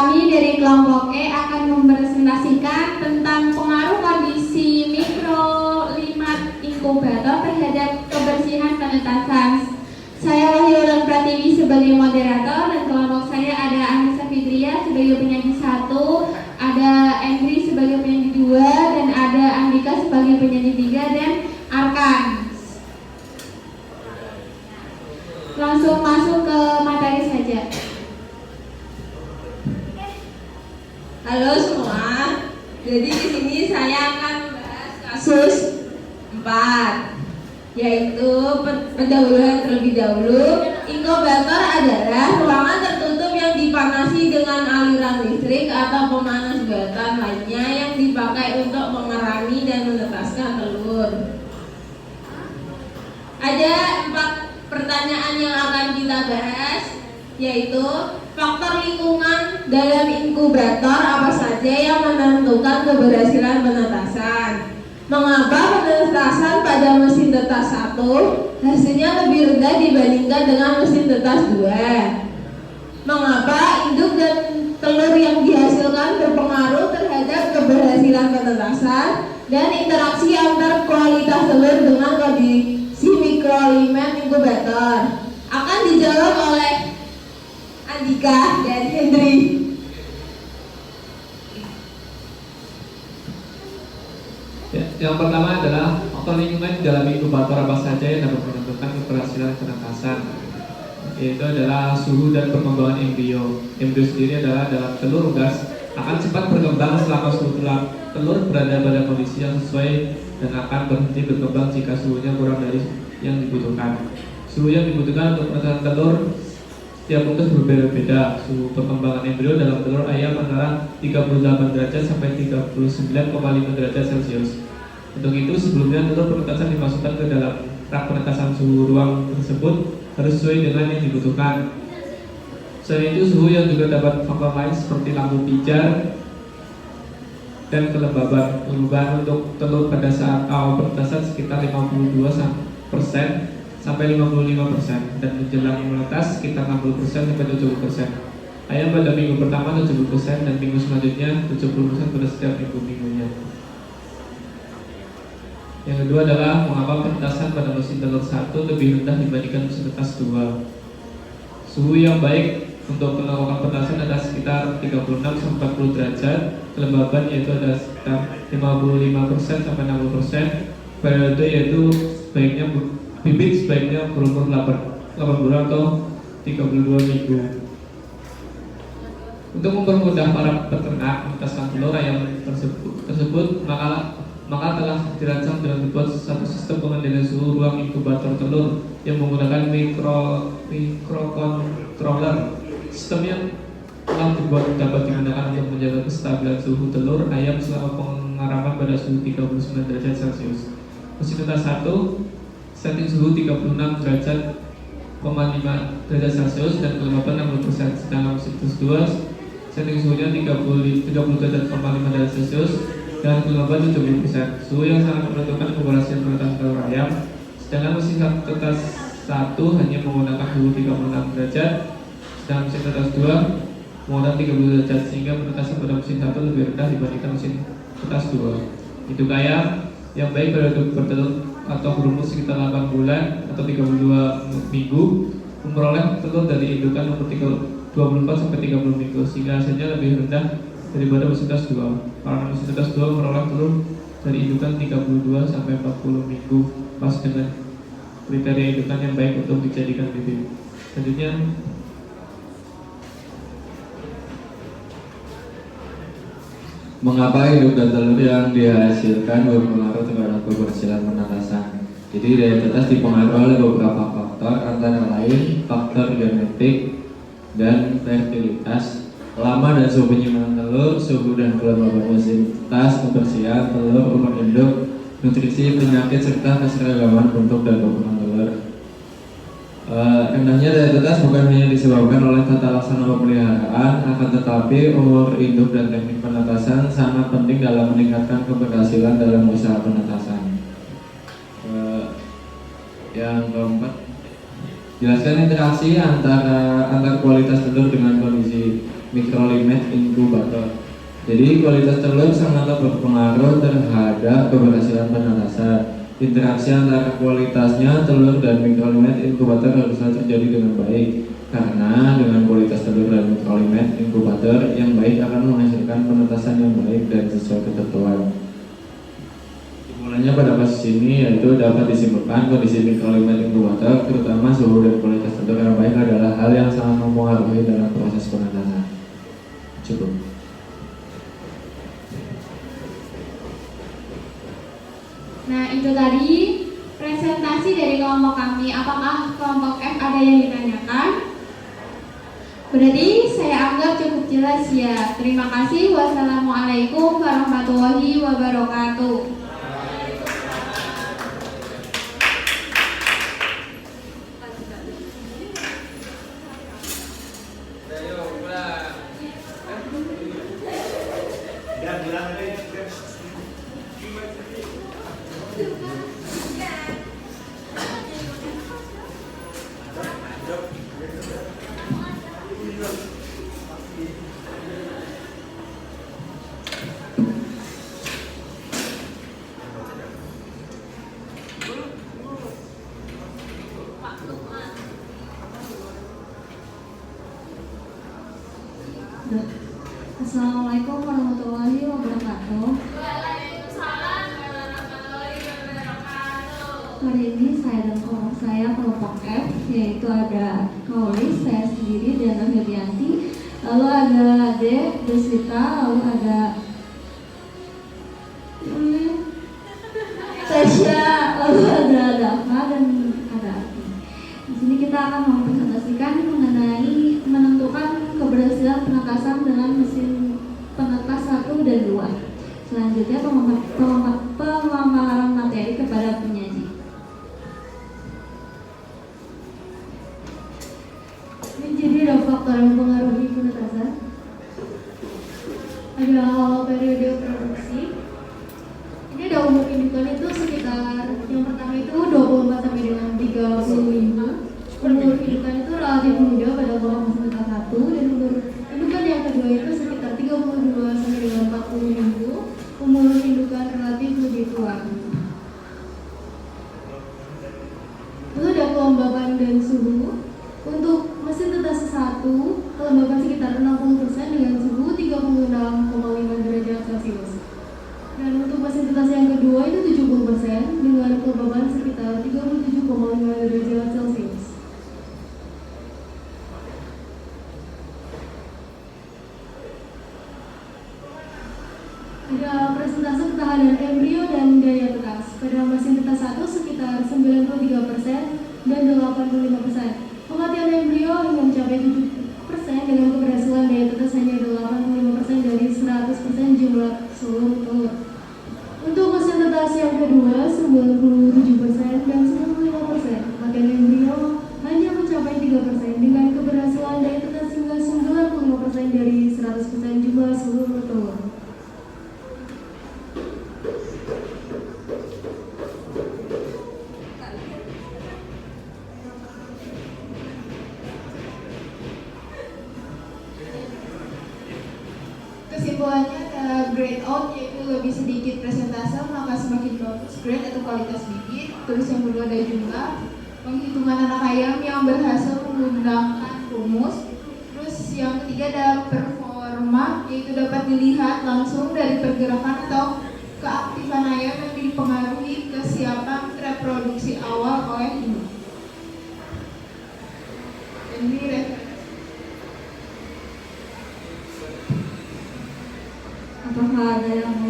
Kami dari kelompok E akan mempresentasikan tentang pengaruh kondisi mikroklimat inkubator terhadap kebersihan penetasan. Saya Wahyu Pratiwi sebagai moderator dan kelompok saya ada Anissa Fitria sebagai penyanyi 1, ada Andri sebagai penyanyi 2, dan ada Andika sebagai penyanyi 3 dan Arkan. Langsung masuk ke materi saja. Halo semua. Jadi di sini saya akan membahas kasus 4, yaitu pendahuluan terlebih dahulu. Inkubator adalah ruangan tertutup yang dipanasi dengan aliran listrik atau pemanas buatan lainnya yang dipakai untuk mengerami dan menetaskan telur. Ada 4 pertanyaan yang akan kita bahas, yaitu faktor lingkungan dalam inkubator apa saja yang menentukan keberhasilan penetasan. Mengapa penetasan pada mesin tetas 1 hasilnya lebih rendah dibandingkan dengan mesin tetas 2? Mengapa induk dan telur yang dihasilkan berpengaruh terhadap keberhasilan penetasan? Dan interaksi antar kualitas telur dengan kondisi mikroklimat inkubator akan dijawab oleh Andika dan Hendri. Ya, yang pertama adalah faktor lingkungan di dalam inkubator apa saja yang dapat menentukan keberhasilan penetasan, yaitu adalah suhu dan perkembangan embrio. Embrio sendiri adalah dalam telur gas akan cepat berkembang selama suhu telur berada pada kondisi yang sesuai dan akan berhenti berkembang jika suhunya kurang dari yang dibutuhkan. Suhu yang dibutuhkan untuk penetasan telur setiap unggas berbeda-beda. Suhu perkembangan embrio dalam telur ayam antara 38 derajat sampai 39,5 derajat Celcius. Untuk itu, sebelumnya telur penetasan dimasukkan ke dalam rak penetasan. Suhu ruang tersebut harus sesuai dengan yang dibutuhkan. Selain itu, suhu yang juga dapat faktor lain seperti lampu pijar dan kelembaban. Perubahan untuk telur pada saat awal penetasan sekitar 52% sampai 55% dan menjelang menetas sekitar 60% sampai 70%. Ayam pada minggu pertama 70% dan minggu selanjutnya 70% pada setiap minggu-minggunya. Yang kedua adalah mengapa penetasan pada mesin telur 1 lebih rendah dibandingkan mesin tetas 2. Suhu yang baik untuk melakukan penetasan adalah sekitar 36 sampai 40 derajat. Kelembaban yaitu ada sekitar 55% sampai 60%. Periode yaitu sebaiknya bibit sebaiknya berumur 8 bulan atau 32 minggu. Untuk mempermudah para peternak menetaskan telur ayam tersebut maka telah dirancang dengan dibuat satu sistem pengendalian suhu ruang inkubator telur yang menggunakan microcontroller. Sistem yang telah dibuat dapat digunakan untuk menjaga kestabilan suhu telur ayam selama pengaraman pada suhu 39 derajat Celcius. Mesin tetas 1 setting suhu 36 derajat 5 derajat Celcius dan kelembapan 60%. Sedangkan mesin tetas 2 setting suhunya 30 derajat 5 derajat Celcius dan kelembapan 70%. Suhu yang sangat menentukan keberhasilan penetasan telur ayam. Sedangkan mesin tetas 1 hanya menggunakan suhu 36 derajat, sedangkan mesin tetas 2 menggunakan 30 derajat, sehingga penetasan pada mesin 1 lebih rendah dibandingkan mesin tetas 2. Induk ayam yang baik bertelur atau berumur sekitar 8 bulan atau 32 minggu memperoleh telur dari indukan umur 24 sampai 30 minggu, sehingga hasilnya lebih rendah daripada mesin tetas 2. Karena mesin tetas 2 memperoleh telur dari indukan 32 sampai 40 minggu, pas dengan kriteria indukan yang baik untuk dijadikan bibit. Selanjutnya, mengapa induk dan telur yang dihasilkan berpengaruh terhadap keberhasilan penetasan? Jadi daya tetas dipengaruhi oleh beberapa faktor, antara lain faktor genetik dan fertilitas, lama dan suhu penyimpanan telur, suhu dan kelembaban mesin tetas, kebersihan telur, umur induk, nutrisi, penyakit, serta keseragaman bentuk dan ukuran telur. Rendahnya daya tetas bukan hanya disebabkan oleh tata laksana pemeliharaan, akan tetapi umur induk dan teknik penetasan sangat penting dalam meningkatkan keberhasilan dalam usaha penetasan. Yang keempat, Jelaskan interaksi antar kualitas telur dengan kondisi mikrolimet inkubator. Jadi kualitas telur sangatlah berpengaruh terhadap keberhasilan penetasan. Interaksi antara kualitasnya telur dan mikrolimet inkubator haruslah terjadi dengan baik, karena dengan kualitas telur dan mikrolimet inkubator yang baik akan menghasilkan penetasan yang baik dan sesuai ketentuan. Kesimpulannya pada kasus ini yaitu dapat disimpulkan kondisi mikrolimet inkubator, terutama suhu dan kualitas telur yang baik adalah hal yang sangat mempengaruhi dalam proses penetasan. Cukup. Nah, itu tadi presentasi dari kelompok kami. Apakah kelompok F ada yang ditanyakan? Berarti saya anggap cukup jelas ya. Terima kasih. Wassalamualaikum warahmatullahi wabarakatuh. Assalamualaikum warahmatullahi wabarakatuh. Hari ini saya dan kelompok saya kelompok F, yaitu ada Kaulis, saya sendiri dan Novianti, lalu ada D, Deswita, lalu ada Tasya, lalu ada Dava dan ada Ati. Di sini kita akan mempresentasikan mengenai menentukan keberhasilan penetasan dengan mesin penetas 1 dan 2. Selanjutnya pemaparan materi kepada penyaji. Ini jadi ada faktor yang mempengaruhi penetasan. Ada periode produksi. Ini ada umur indukan itu sekitar, yang pertama itu 24 sampai dengan 35. Umur indukan itu relatif muda pada kelompok mesin penetas 1, dan umur indukan yang kedua itu sekitar 32 sampai dengan 40 minggu. Umur indukan relatif lebih tua. Lalu ada kelembaban dan suhu. Untuk mesin tetas 1, kelembaban sekitar 60% dengan suhu 36,5 derajat Celcius. Dan untuk mesin tetas yang kedua itu 70% dengan kelembaban sekitar 37,5 derajat Celcius. Ada persentase ketahanan embrio dan daya tetas. Pada mesin tetas 1 sekitar 93% dan 85%. Kematian embrio hingga mencapai 7% dengan keberhasilan daya tetas hanya 85% dari 100% jumlah seluruh telur. Untuk mesin tetas yang kedua 97% dan 95%. Kematian embrio hanya mencapai 3% dengan keberhasilan daya tetas hingga 95% dari 100% jumlah seluruh telur. Kesimpulannya ada grade out, yaitu lebih sedikit presentase maka semakin bagus grade atau kualitas bibit. Terus yang kedua ada jumlah penghitungan anak ayam yang berhasil menggunakan rumus. Terus yang ketiga ada performa, yaitu dapat dilihat langsung dari pergerakan atau keaktifan ayam yang dipengaruhi kesiapan reproduksi awal oleh induk. Ini Apakah ada yang